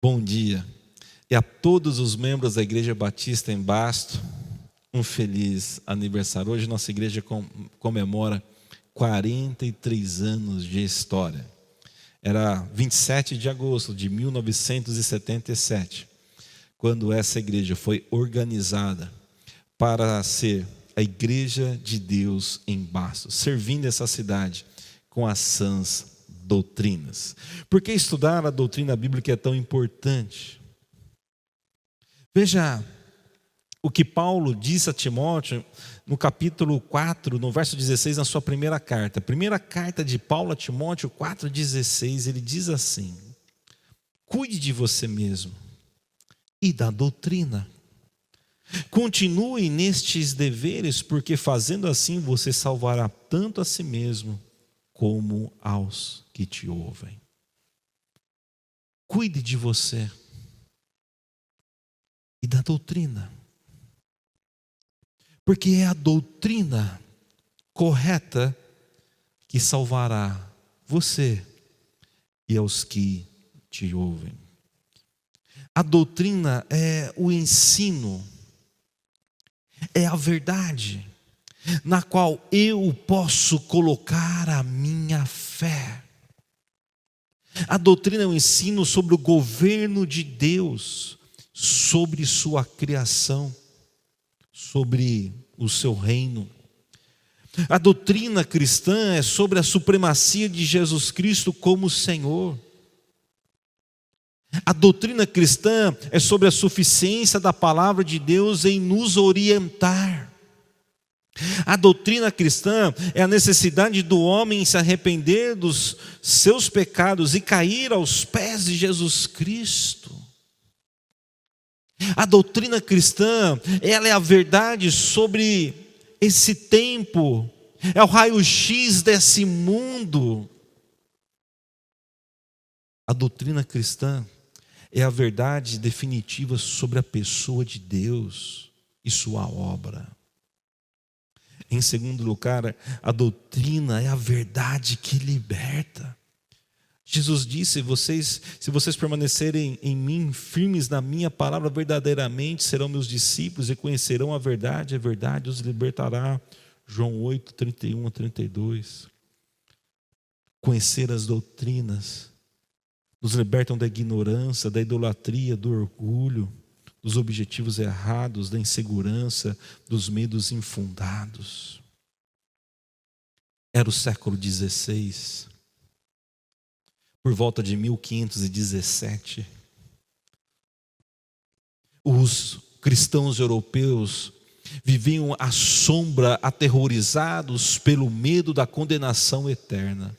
Bom dia. E a todos os membros da Igreja Batista em Basto, um feliz aniversário. Hoje nossa igreja comemora 43 anos de história. Era 27 de agosto de 1977, quando essa igreja foi organizada para ser a Igreja de Deus em Bastos, servindo essa cidade com as sãs doutrinas. Por que estudar a doutrina bíblica é tão importante? Veja o que Paulo disse a Timóteo no capítulo 4, no verso 16, na sua primeira carta. A primeira carta de Paulo a Timóteo 4,16, ele diz assim: cuide de você mesmo e da doutrina. Continue nestes deveres, porque fazendo assim você salvará tanto a si mesmo como aos que te ouvem. Cuide de você e da doutrina, porque é a doutrina correta que salvará você e aos que te ouvem. A doutrina é o ensino, é a verdade na qual eu posso colocar a minha fé. A doutrina é o ensino sobre o governo de Deus, sobre sua criação, sobre o seu reino. A doutrina cristã é sobre a supremacia de Jesus Cristo como Senhor. A doutrina cristã é sobre a suficiência da palavra de Deus em nos orientar. A doutrina cristã é a necessidade do homem se arrepender dos seus pecados e cair aos pés de Jesus Cristo. A doutrina cristã, ela é a verdade sobre esse tempo, é o raio-x desse mundo. A doutrina cristã é a verdade definitiva sobre a pessoa de Deus e sua obra. Em segundo lugar, a doutrina é a verdade que liberta. Jesus disse: se vocês permanecerem em mim, firmes na minha palavra, verdadeiramente serão meus discípulos e conhecerão a verdade os libertará. João 8, 31 a 32. Conhecer as doutrinas nos libertam da ignorância, da idolatria, do orgulho, dos objetivos errados, da insegurança, dos medos infundados. Era o século XVI, por volta de 1517. Os cristãos europeus viviam à sombra, aterrorizados pelo medo da condenação eterna.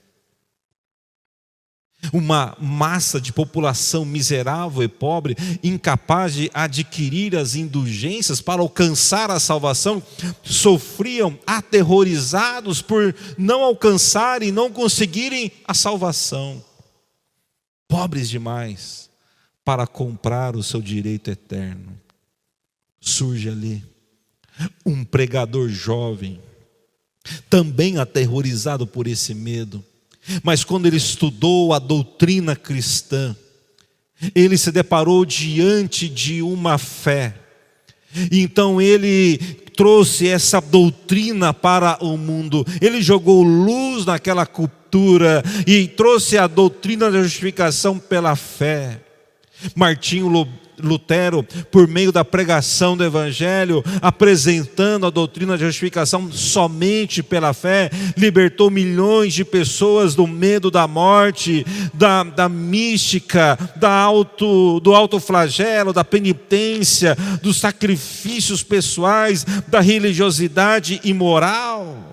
Uma massa de população miserável e pobre, incapaz de adquirir as indulgências para alcançar a salvação, sofriam aterrorizados por não alcançarem e não conseguirem a salvação. Pobres demais para comprar o seu direito eterno. Surge ali um pregador jovem, também aterrorizado por esse medo. Mas quando ele estudou a doutrina cristã, ele se deparou diante de uma fé. Então ele trouxe essa doutrina para o mundo. Ele jogou luz naquela cultura e trouxe a doutrina da justificação pela fé. Martinho Lutero, por meio da pregação do Evangelho, apresentando a doutrina da justificação somente pela fé, libertou milhões de pessoas do medo da morte, da mística, do autoflagelo, da penitência, dos sacrifícios pessoais, da religiosidade imoral.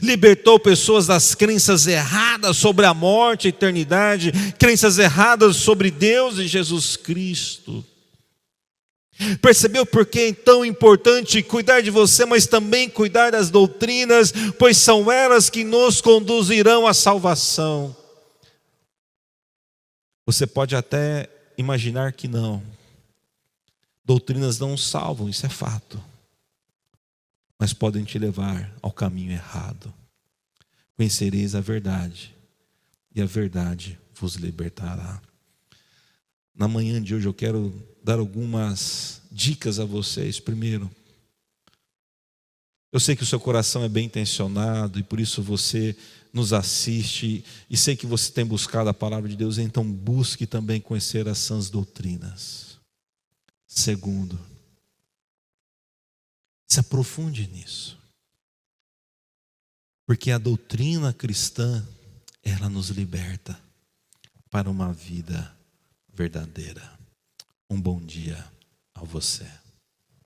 Libertou pessoas das crenças erradas sobre a morte e a eternidade, crenças erradas sobre Deus e Jesus Cristo. Percebeu por que é tão importante cuidar de você, mas também cuidar das doutrinas, pois são elas que nos conduzirão à salvação. Você pode até imaginar que não. Doutrinas não salvam, isso é fato. Mas podem te levar ao caminho errado. Conhecereis a verdade, e a verdade vos libertará. Na manhã de hoje eu quero dar algumas dicas a vocês. Primeiro, eu sei que o seu coração é bem intencionado e por isso você nos assiste e sei que você tem buscado a palavra de Deus, então busque também conhecer as sãs doutrinas. Segundo, se aprofunde nisso, porque a doutrina cristã, ela nos liberta para uma vida verdadeira. Um bom dia a você.